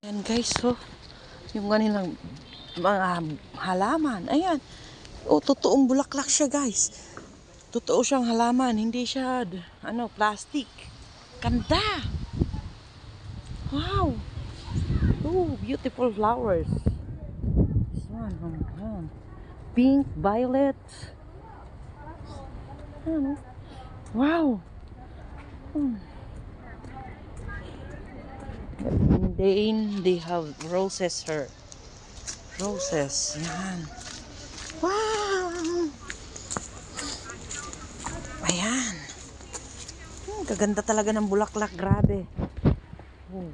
Ayan guys, so yung kanilang mga halaman. Ayan. O, totoong bulaklak siya guys. Totoo siyang halaman. Hindi siya, plastic. Ganda! Wow! Oh, beautiful flowers. This one, oh, pink, violet. Ayan, wow! And then they have roses here. Roses. Yan. Wow! Ayan. Kaganda talaga ng bulaklak. Grabe. Oh.